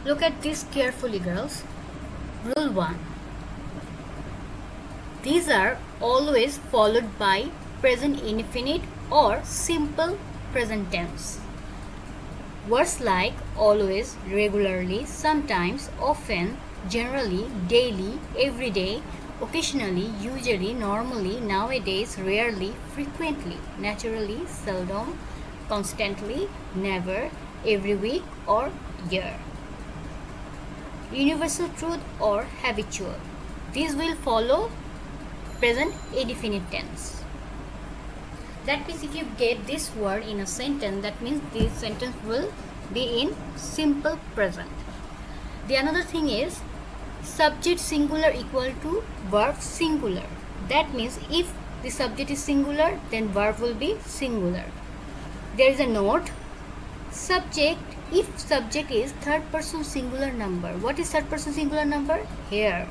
Look at this carefully, girls. Rule 1. These are always followed by present indefinite or simple present tense. Words like always, regularly, sometimes, often, generally, daily, every day, occasionally, usually, normally, nowadays, rarely, frequently, naturally, seldom, constantly, never, every week or year. Universal truth or habitual. These will follow present indefinite tense. That means if you get this word in a sentence, that means this sentence will be in simple present. The another thing is subject singular equal to verb singular. That means if the subject is singular, then verb will be singular. There is a note. Subject, if subject is third person singular number. What is third person singular number? Here.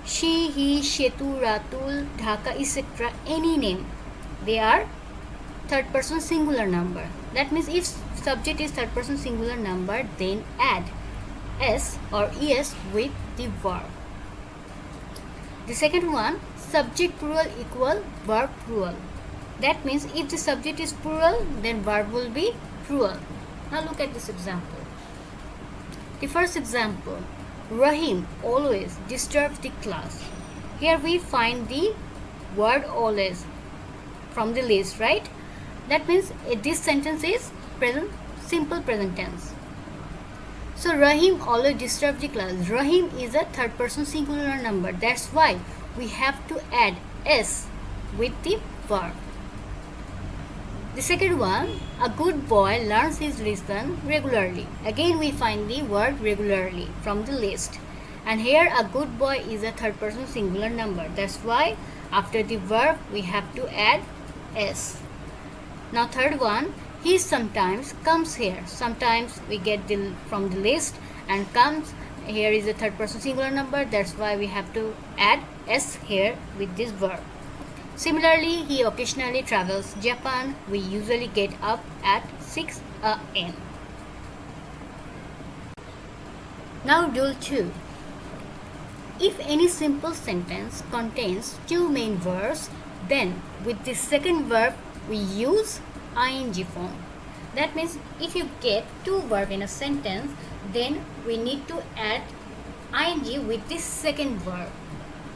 She, he, Shetu, Ratul, Dhaka, etc. Any name. They are third person singular number. That means if subject is third person singular number, then add s or es with the verb. The second one, subject plural equal verb plural. That means if the subject is plural, then verb will be plural. Now look at this example. The first example, Rahim always disturbs the class. Here we find the word always from the list, right? That means this sentence is present, simple present tense. So Rahim always disturbs the class. Rahim is a third person singular number. That's why we have to add s with the verb. The second one, a good boy learns his lesson regularly. Again we find the word regularly from the list. And here a good boy is a third person singular number. That's why after the verb we have to add s. Now third one, he sometimes comes here. Sometimes we get from the list, and comes here is a third person singular number. That's why we have to add s here with this verb. Similarly, he occasionally travels Japan. We usually get up at 6 a.m. Now rule 2. If any simple sentence contains two main verbs, then with the second verb we use ing form. That means if you get two verbs in a sentence, then we need to add ing with this second verb.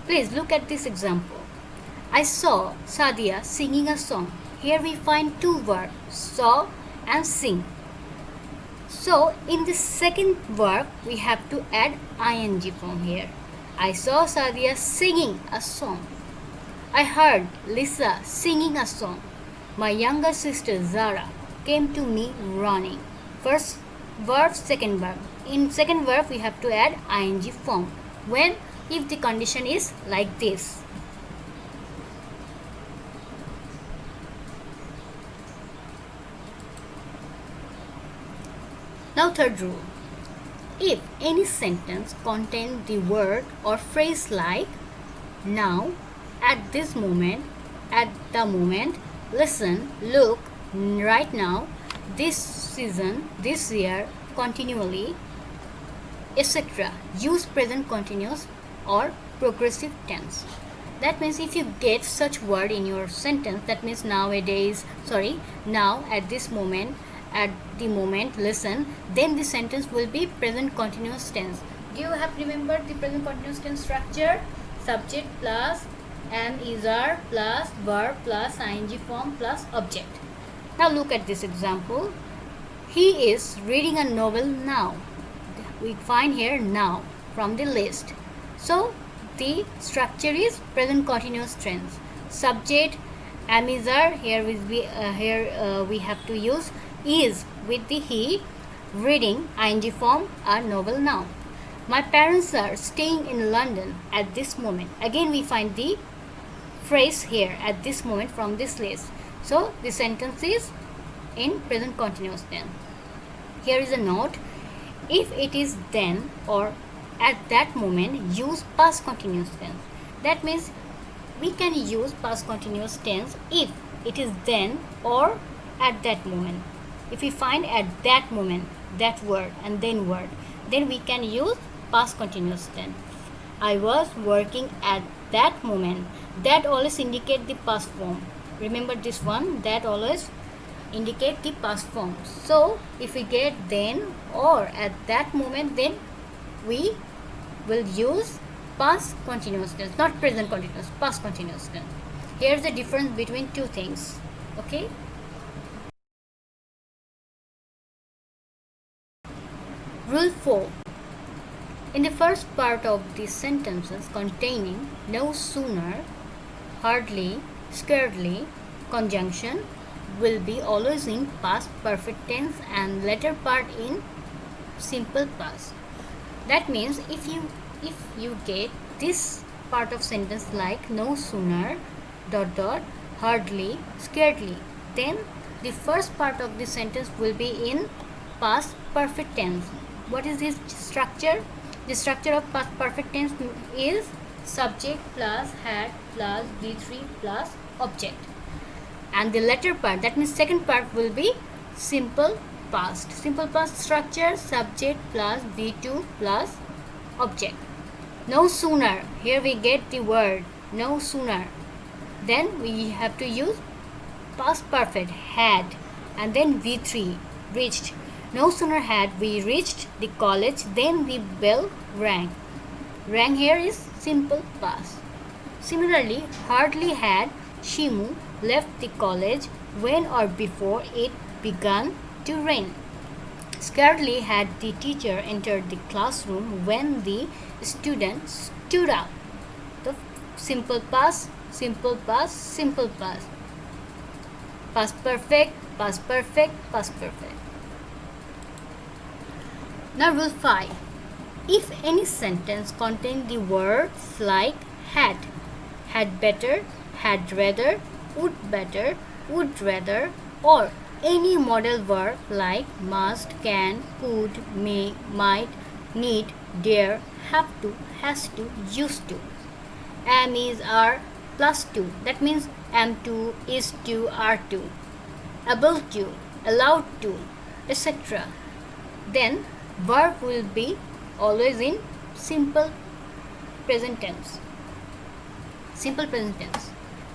Please look at this example. I saw Sadia singing a song. Here we find two verbs, saw and sing. So in the second verb we have to add ing form here. I saw Sadia singing a song. I heard Lisa singing a song. My younger sister Zara came to me running. First verb, second verb. In second verb we have to add ing form. When? If the condition is like this. Now third rule. If any sentence contains the word or phrase like now, at this moment, at the moment, listen, look, right now, this season, this year, continually, etc. use present continuous or progressive tense. That means if you get such word in your sentence, that means nowadays, now, at this moment, at the moment, listen, then the sentence will be present continuous tense. Do you have remembered the present continuous tense structure? Subject plus am, is, are plus verb plus ing form plus object. Now look at this example. He is reading a novel now. We find here now from the list. So the structure is present continuous tense. Subject am, is, are. Here we have to use is with the he. Reading ing form a novel now. My parents are staying in London at this moment. Again we find the phrase here at this moment from this list. So the sentence is in present continuous tense. Here is a note. If it is then or at that moment, use past continuous tense. That means we can use past continuous tense if it is then or at that moment. If we find at that moment that word and then word, then we can use past continuous tense. I was working at that moment. That always indicate the past form. Remember this one, that always indicate the past form. So if we get then or at that moment, then we will use past continuous tense, not present continuous, past continuous tense. Here's the difference between two things. Okay. Rule 4. In the first part of the sentences containing no sooner, hardly, scarcely conjunction will be always in past perfect tense and later part in simple past. That means if you get this part of sentence like no sooner hardly, scarcely, then the first part of the sentence will be in past perfect tense. What is this structure? The structure of past perfect tense is subject plus had plus V3 plus object. And the latter part, that means second part, will be simple past. Simple past structure, subject plus V2 plus object. No sooner, here we get the word no sooner. Then we have to use past perfect, had, and then V3, reached. No sooner had we reached the college than the bell rang. Rang here is simple past. Similarly, hardly had Shimu left the college when or before it began to rain. Scarcely had the teacher entered the classroom when the student stood up. The simple past, simple past, simple past. Past perfect, past perfect, past perfect. Now rule 5. If any sentence contains the words like had better, had rather, would rather, or any modal verb like must, can, could, may, might, need, dare, have to, has to, used to, am, is, are, plus to. That means am to, is to, are to, able to, allowed to, etc. Then verb will be always in simple present tense. Simple present tense.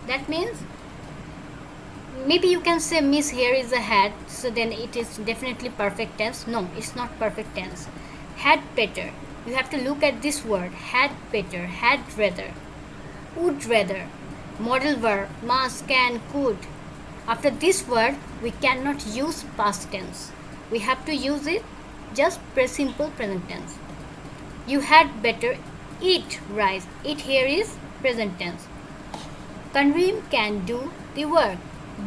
That means maybe you can say miss here is a had, so then it is definitely perfect tense. No, it's not perfect tense. Had better. You have to look at this word. Had better, had rather, would rather. Modal verb must, can, could. After this word we cannot use past tense. We have to use it just simple present tense. You had better eat rice. Eat here is present tense. Karim can do the work.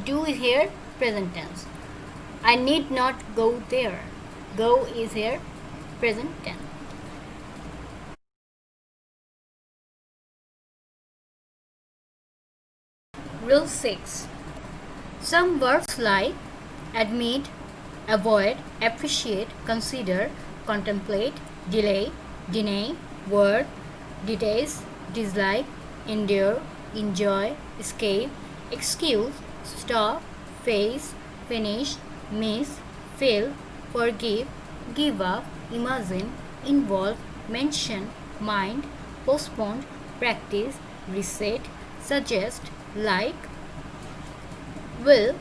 Do is here present tense. I need not go there. Go is here present tense. Rule 6. Some words like admit, avoid, appreciate, consider, contemplate, delay, deny, word, detest, dislike, endure, enjoy, escape, excuse, stop, face, finish, miss, fail, forgive, give up, imagine, involve, mention, mind, postpone, practice, reset, suggest, like, will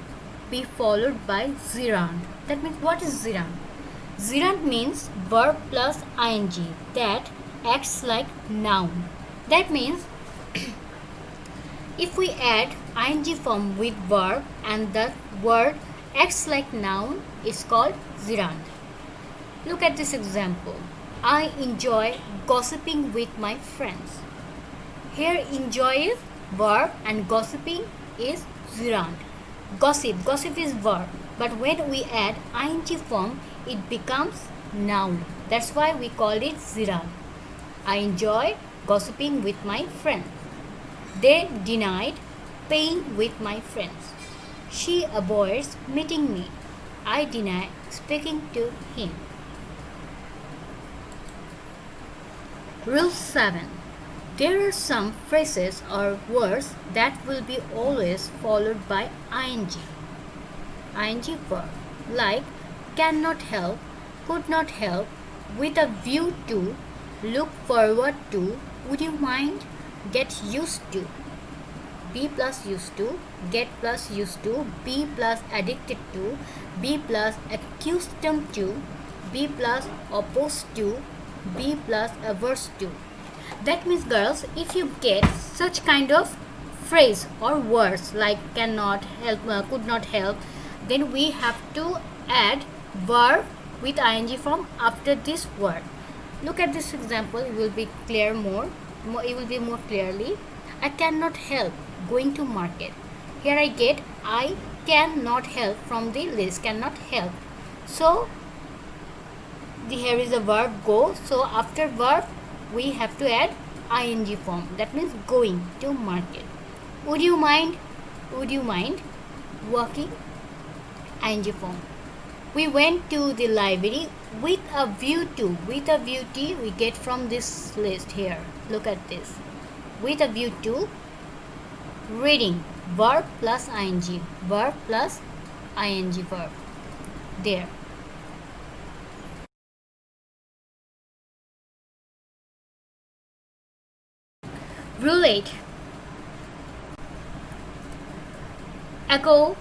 be followed by gerund. That means what is gerund? Gerund means verb plus ing that acts like noun. That means if we add ing form with verb and the word acts like noun is called gerund. Look at this example. I enjoy gossiping with my friends. Here enjoy is verb and gossiping is gerund. Gossip is verb, but when we add ing form it becomes noun. That's why we call it gerund. I enjoy gossiping with my friends. They denied paying with my friends. She avoids meeting me. I deny speaking to him. Rule 7. There are some phrases or words that will be always followed by ing verb, like cannot help, could not help, with a view to, look forward to, would you mind, get used to. Be plus used to, get plus used to, be plus addicted to, be plus accustomed to, be plus opposed to, be plus averse to. That means, girls, if you get such kind of phrase or words like cannot help, could not help, then we have to add verb with ing form after this word. Look at this example, it will be clear more, it will be more clearly. I cannot help going to market. Here I get I cannot help from the list, cannot help. So here is a verb go. So after verb we have to add ing form. That means going to market. Would you mind? Would you mind walking? ing form. We went to the library with a view to. With a view to we get from this list here. Look at this. With a view to reading. Verb plus ing. Verb plus ing verb. There. Rule 8. Ago,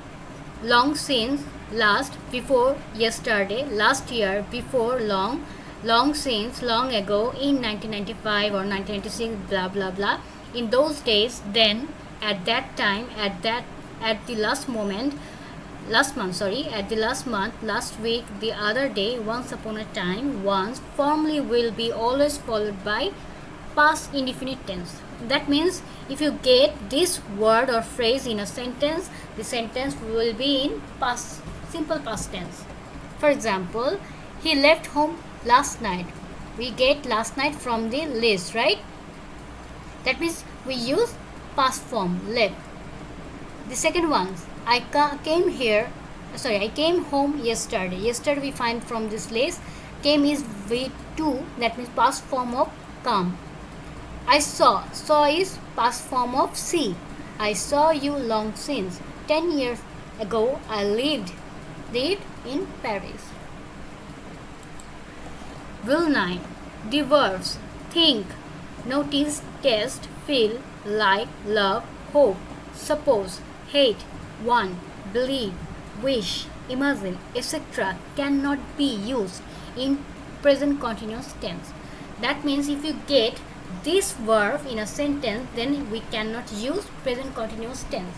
long since, last, before, yesterday, last year, before, long, long since, long ago, in 1995 or 1996, blah blah blah. In those days, then, at that time, at the last moment, last month, sorry, at the last month, last week, the other day, once upon a time, once, formally will be always followed by past indefinite tense. That means if you get this word or phrase in a sentence, the sentence will be in past, simple past tense. For example, he left home last night. We get last night from the list, right? That means we use past form, left. The second one, I came home yesterday. Yesterday we find from this list, came is V2, that means past form of come. I saw is past form of see. I saw you long since. 10 years ago I lived in Paris. Rule 9. The verbs think, notice, taste, feel, like, love, hope, suppose, hate, want, believe, wish, imagine, etc. cannot be used in present continuous tense. That means if you get this verb in a sentence, then we cannot use present continuous tense.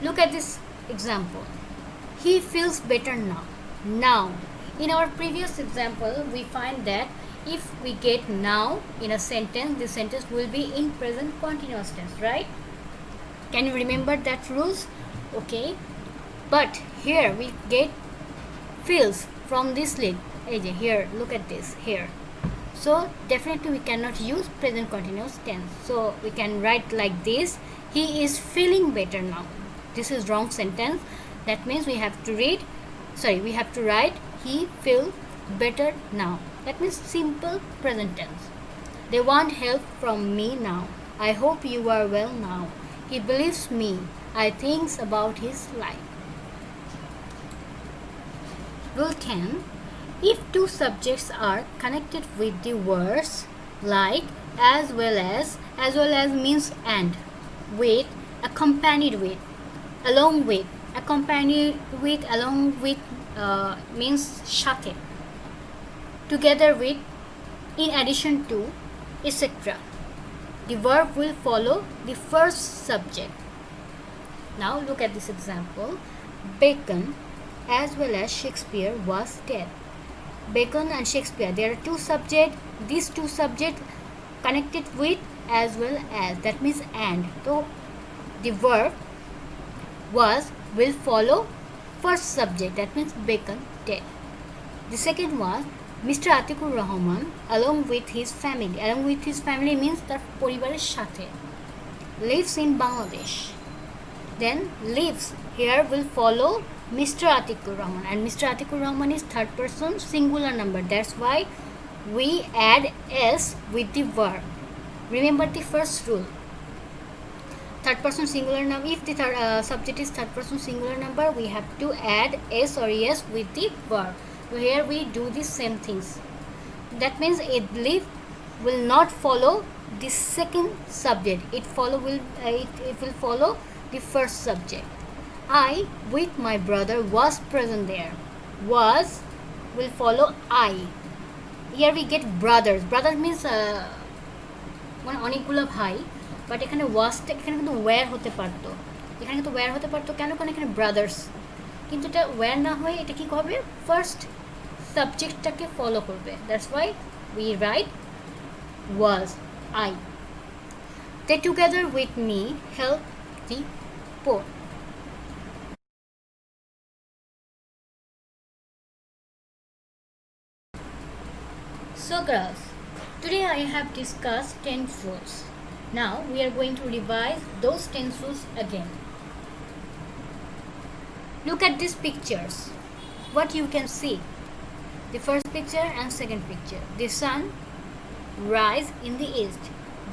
Look at this example. He feels better now. Now, in our previous example, we find that if we get now in a sentence, the sentence will be in present continuous tense, right? Can you remember that rules? Okay. But here we get feels from this list. Here, look at this here. So definitely we cannot use present continuous tense. So we can write like this. He is feeling better now. This is wrong sentence. That means we have to write he feels better now. That means simple present tense. They want help from me now. I hope you are well now. He believes me. I think about his life. Rule 10. If two subjects are connected with the words like as well as means and, with, accompanied with, along with, accompanied with, along with means সাথে, together with, in addition to, etc. The verb will follow the first subject. Now look at this example. Bacon as well as Shakespeare was dead. Bacon and Shakespeare, there are two subjects. These two subjects connected with as well as, that means and. So the verb was will follow first subject, that means Bacon dead. The second was Mr. Atikur Rahman along with his family. Along with his family means তার পরিবারের সাথে, lives in Bangladesh. Then lives here will follow Mr. Atikur Rahman, and Mr. Atikur Rahman is third person singular number. That's why we add s with the verb. Remember the first rule. Third person singular number. If the subject is third person singular number, we have to add s or es with the verb. So here we do the same things. That means it will not follow the second subject. It will follow the first subject. I with my brother was present there. Was will follow I. Here we get brothers. Brothers means মানে অনেকগুলো ভাই, but এখানে ওয়াজটা এখানে কিন্তু wire হতে পারতো, এখানে কিন্তু ওয়্যার হতে পারতো কেন, কারণ এখানে ব্রাদার্স, কিন্তু এটা ওয়্যার না হয়ে এটা কী হবে, ফার্স্ট সাবজেক্টটাকে ফলো করবে। That's why we right was I. They together with me help the poor. So girls, today I have discussed tense rules. Now we are going to revise those tense rules again. Look at these pictures. What you can see? The first picture and second picture. The sun rise in the east.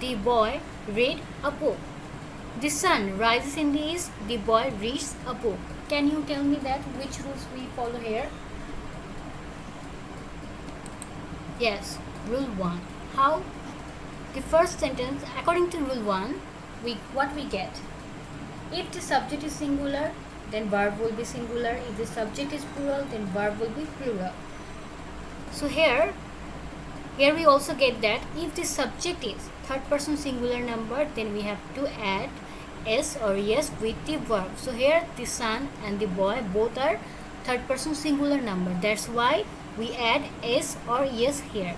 The boy read a book. The sun rises in the east. The boy reads a book. Can you tell me that which rules we follow here? Yes, rule 1. How? The first sentence, according to rule 1, what we get? If the subject is singular, then verb will be singular. If the subject is plural, then verb will be plural. So here we also get that if the subject is third person singular number, then we have to add s or yes with the verb. So here the son and the boy both are third person singular number. That's why we add s or yes here.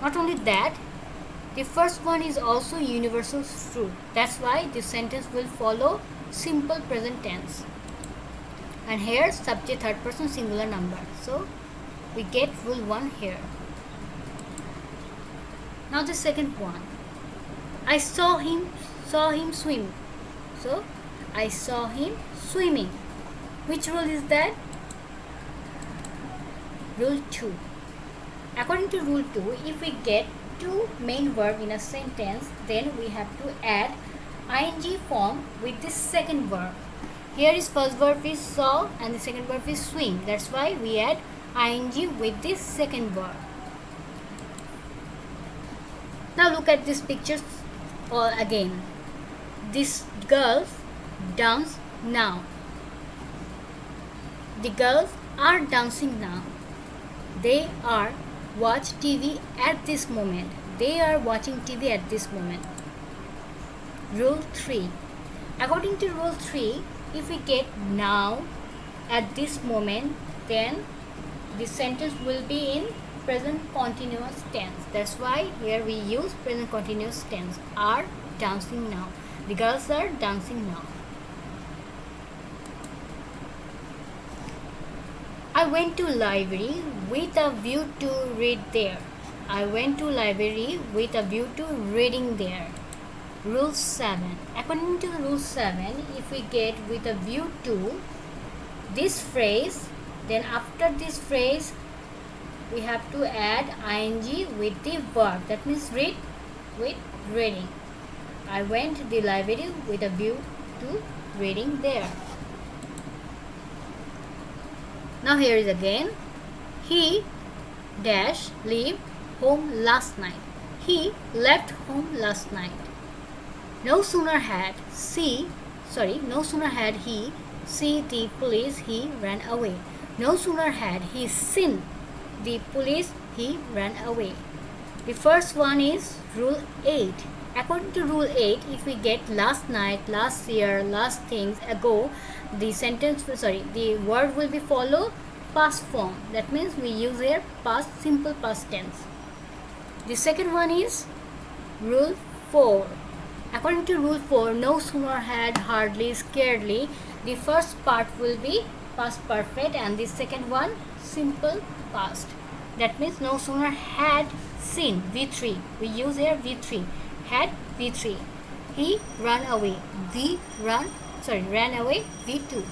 Not only that, the first one is also universal true. That's why the sentence will follow simple present tense. And here subject third person singular number. So we get rule 1 here. Now the second one. I saw him swim. So I saw him swimming. Which rule is that? Rule 2. According to rule 2, if we get two main verbs in a sentence, then we have to add ing form with the second verb. Here is first verb is saw and the second verb is swim. That's why we add ing with this second verb. Now look at these pictures again. These girls dance now. The girls are dancing now. They are watch TV at this moment. They are watching TV at this moment. Rule 3. According to rule 3, if we get now at this moment, then the sentence will be in present continuous tense. That's why here we use present continuous tense. Are dancing now. The girls are dancing now. I went to library with a view to read there. I went to library with a view to reading there. Rule 7. According to rule 7, if we get with a view to this phrase, then after this phrase we have to add ing with the verb. That means read with reading. I went to the library with a view to reading there. Now here is again. He dash leave home last night. He left home last night. No sooner had he see the police, he ran away. No sooner had he seen the police, he ran away. The first one is rule 8. According to rule 8, if we get last night, last year, last things ago, the word will be follow past form. That means we use here past, simple past tense. The second one is rule 4. According to rule 4, no sooner had, hardly, scarcely, the first part will be past perfect and the second one simple past. That means no sooner had seen, V3. We use here V3. Had, V3. He ran away, ran away, V2.